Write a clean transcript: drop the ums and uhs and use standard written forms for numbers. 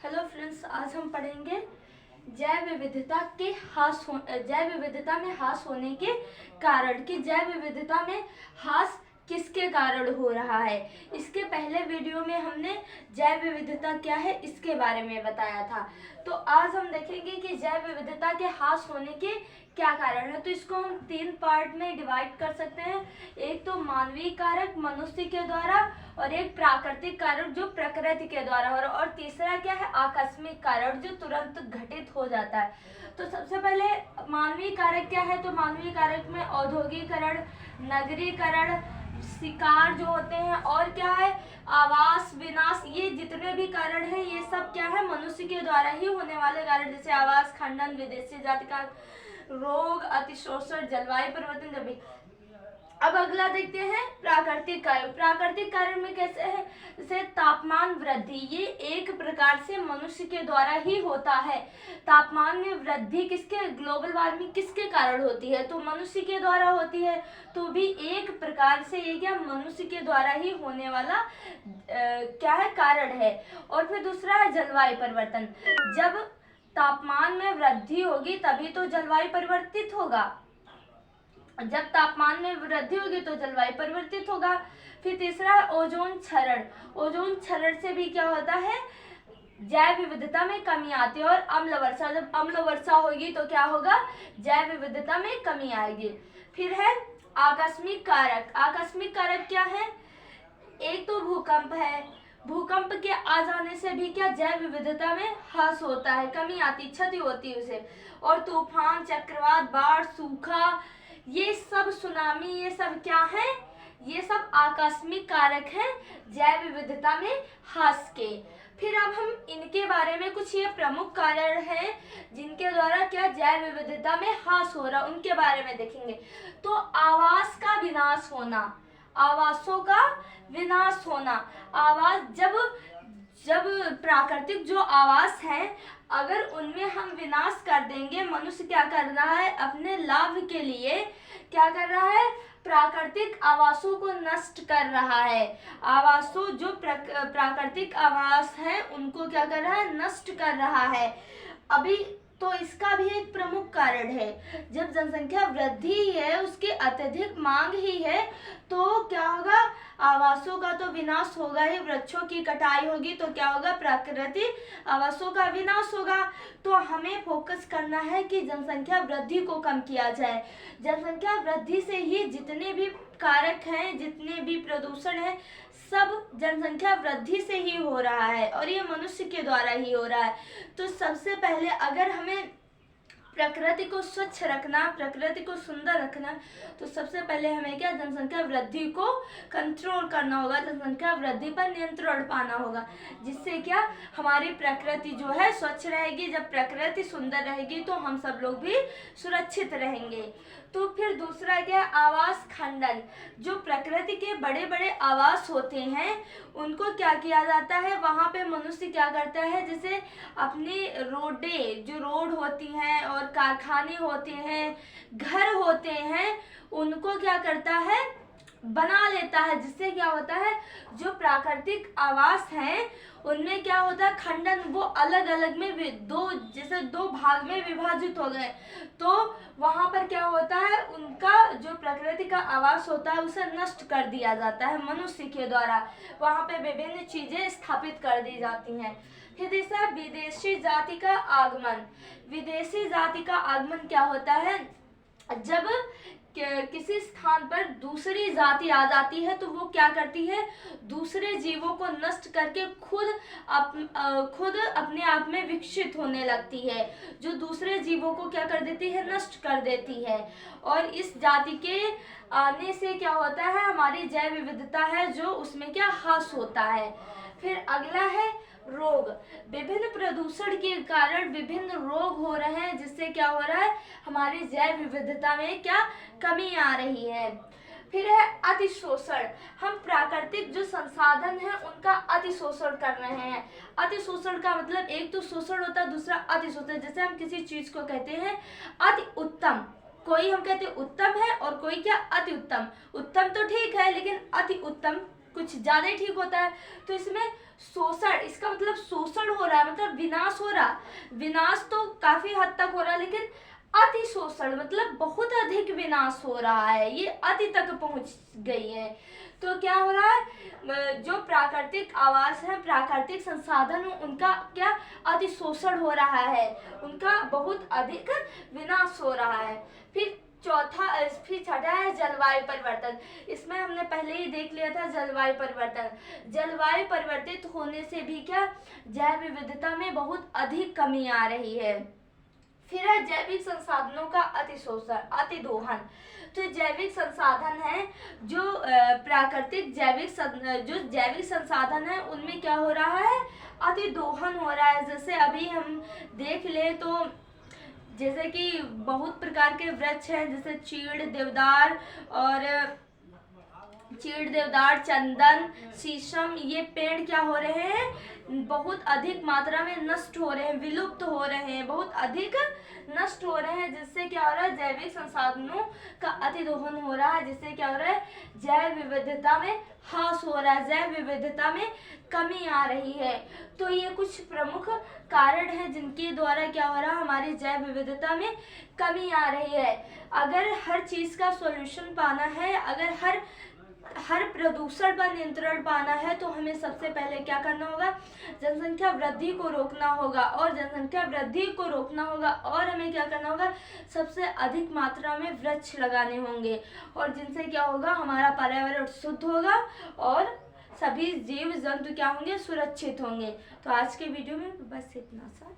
Hello friends, आज हम पढ़ेंगे जैव विविधता में ह्रास होने के कारण कि जैव विविधता में ह्रास किसके कारण हो रहा है। इसके पहले वीडियो में हमने जैव विविधता क्या है इसके बारे में बताया था। तो आज हम देखेंगे कि जैव विविधता के ह्रास होने के क्या कारण है। तो इसको हम 3 पार्ट में डिवाइड कर सकते हैं। एक तो मानवीय कारक मनुष्य के द्वारा, और एक प्राकृतिक कारक जो प्रकृति के द्वारा हो रहा, और तीसरा क्या है आकस्मिक कारक जो तुरंत घटित हो जाता है। तो सबसे पहले मानवीय कारक क्या है। तो मानवीय कारक में औद्योगिकरण, नगरीकरण, शिकार जो होते हैं, और क्या है आवास विनाश, ये जितने भी कारण हैं ये सब क्या है मनुष्य के द्वारा ही होने वाले कारण, जैसे आवास खंडन, विदेशी जाति का रोग, अतिशोषण, जलवायु परिवर्तन। जब अब अगला देखते हैं प्राकृतिक कारण। प्राकृतिक कारण में कैसे है, जैसे तापमान वृद्धि, ये एक प्रकार से मनुष्य के द्वारा ही होता है। तापमान में वृद्धि किसके, ग्लोबल वार्मिंग किसके कारण होती है, तो मनुष्य के द्वारा होती है। तो भी एक प्रकार से ये क्या मनुष्य के द्वारा ही होने वाला क्या है कारण है। और फिर दूसरा है जलवायु परिवर्तन। जब तापमान में वृद्धि होगी तभी तो जलवायु परिवर्तित होगा। जब तापमान में वृद्धि होगी तो जलवायु परिवर्तित होगा। फिर तीसरा है ओजोन क्षरण। ओजोन क्षरण से भी क्या होता है, जैव विविधता में कमी आती है। और अम्ल वर्षा, जब अम्ल वर्षा होगी तो क्या होगा, जैव विविधता में कमी आएगी। फिर है आकस्मिक कारक। आकस्मिक कारक क्या है, एक तो भूकंप है, भूकंप के आ जाने से भी क्या जैव विविधता में ह्रास होता है, कमी आती, क्षति होती है उसे। और तूफान, चक्रवात, बाढ़, सूखा, ये सब सुनामी, ये सब क्या है, ये सब आकस्मिक कारक हैं जैव विविधता में ह्रास के। फिर अब हम इनके बारे में कुछ ये प्रमुख कारण हैं जिनके द्वारा क्या जैव विविधता में ह्रास हो रहा, उनके बारे में देखेंगे। तो आवास का विनाश होना, आवासों का विनाश होना। आवास जब प्राकृतिक जो आवास है अगर उनमें हम विनाश कर देंगे, मनुष्य क्या कर रहा है अपने लाभ के लिए क्या कर रहा है, प्राकृतिक आवासों को नष्ट कर रहा है। आवासों जो प्राकृतिक आवास है उनको क्या कर रहा है, नष्ट कर रहा है। अभी तो इसका भी एक प्रमुख कारण है, जब जनसंख्या वृद्धि है, उसकी अत्यधिक मांग ही है, तो क्या होगा, आवासों का तो विनाश होगा ही, वृक्षों की कटाई होगी तो क्या होगा, प्राकृतिक आवासों का विनाश होगा। तो हमें फोकस करना है कि जनसंख्या वृद्धि को कम किया जाए। जनसंख्या वृद्धि से ही जितने भी कारक हैं, जितने भी प्रदूषण है, सब जनसंख्या वृद्धि से ही हो रहा है, और ये मनुष्य के द्वारा ही हो रहा है। तो सबसे पहले अगर हमें प्रकृति को स्वच्छ रखना, प्रकृति को सुंदर रखना, तो सबसे पहले हमें क्या जनसंख्या वृद्धि को कंट्रोल करना होगा, जनसंख्या वृद्धि पर नियंत्रण पाना होगा, जिससे क्या हमारी प्रकृति जो है स्वच्छ रहेगी। जब प्रकृति सुंदर रहेगी तो हम सब लोग भी सुरक्षित रहेंगे। तो फिर दूसरा क्या, आवास खंडन। जो प्रकृति के बड़े बड़े आवास होते हैं उनको क्या किया जाता है, वहाँ पे मनुष्य क्या करता है, जैसे अपनी रोडें, जो रोड होती हैं और कारखाने होते हैं, घर होते हैं, उनको क्या करता है, बना लेता है। जिससे क्या होता है, जो प्राकृतिक आवास हैं उनमें क्या होता है खंडन, वो अलग अलग में जैसे दो भाग में विभाजित हो गए। तो वहां पर क्या होता है, उनका जो प्रकृति का आवास होता है उसे नष्ट कर दिया जाता है मनुष्य के द्वारा। वहां पे विभिन्न चीजें स्थापित कर दी जाती हैं। फिर तीसरा विदेशी जाति का आगमन। विदेशी जाति का आगमन क्या होता है, जब किसी स्थान पर दूसरी जाति आ जाती है तो वो क्या करती है, दूसरे जीवों को नष्ट करके खुद अपने आप में विकसित होने लगती है, जो दूसरे जीवों को क्या कर देती है, नष्ट कर देती है। और इस जाति के आने से क्या होता है, हमारी जैव विविधता है जो उसमें क्या ह्रास होता है। फिर अगला है रोग। विभिन्न प्रदूषण के कारण विभिन्न रोग हो रहे हैं, जिससे क्या हो रहा है, हमारी जैव विविधता में क्या कमी आ रही है। फिर है अतिशोषण। हम प्राकृतिक जो संसाधन है उनका अतिशोषण कर रहे हैं। अतिशोषण का मतलब एक तो शोषण होता है, दूसरा अतिशोषण। जैसे हम किसी चीज को कहते हैं अति उत्तम, कोई हम कहते हैं उत्तम है और कोई क्या अति उत्तम। उत्तम तो ठीक है लेकिन अति उत्तम कुछ ज़्यादा ही ठीक होता है। तो इसमें शोषण, इसका मतलब शोषण हो रहा है, मतलब विनाश हो रहा। विनाश तो काफ़ी हद तक हो रहा है, लेकिन अति शोषण मतलब बहुत अधिक विनाश हो रहा है, ये अति तक पहुंच गई है। तो क्या हो रहा है, जो प्राकृतिक आवास है, प्राकृतिक संसाधन, उनका क्या अति शोषण हो रहा है, उनका बहुत अधिक विनाश हो रहा है। फिर छठा है जलवायु परिवर्तन। इसमें हमने पहले ही देख लिया था जलवायु परिवर्तन। जलवायु परिवर्तित होने से भी क्या जैव विविधता में बहुत अधिक कमी आ रही है। फिर है जैविक संसाधनों का अतिशोषण, अतिदोहन। तो जैविक संसाधन है जो प्राकृतिक जैविक संसाधन है, उनमें क्या हो रहा है, अतिदोहन हो रहा है। जैसे अभी हम देख ले तो जैसे कि बहुत प्रकार के वृक्ष हैं, जैसे चीड़, देवदार, चंदन, शीशम, ये पेड़ क्या हो रहे हैं, बहुत अधिक मात्रा में नष्ट हो रहे हैं, विलुप्त हो रहे हैं, बहुत अधिक नष्ट हो रहे हैं, जिससे क्या हो रहा है, जैविक संसाधनों का अतिदोहन हो रहा है, जिससे क्या हो रहा है, जैव विविधता में ह्रास हो रहा है, जैव विविधता में कमी आ रही है। तो ये कुछ प्रमुख कारण हैं जिनके द्वारा क्या हो रहा है, हमारी जैव विविधता में कमी आ रही है। अगर हर चीज़ का सॉल्यूशन पाना है, अगर हर प्रदूषण पर नियंत्रण पाना है, तो हमें सबसे पहले क्या करना होगा, जनसंख्या वृद्धि को रोकना होगा। और जनसंख्या वृद्धि को रोकना होगा और हमें क्या करना होगा, सबसे अधिक मात्रा में वृक्ष लगाने होंगे, और जिनसे क्या होगा, हमारा पर्यावरण शुद्ध होगा और सभी जीव जंतु क्या होंगे, सुरक्षित होंगे। तो आज के वीडियो में बस इतना सा।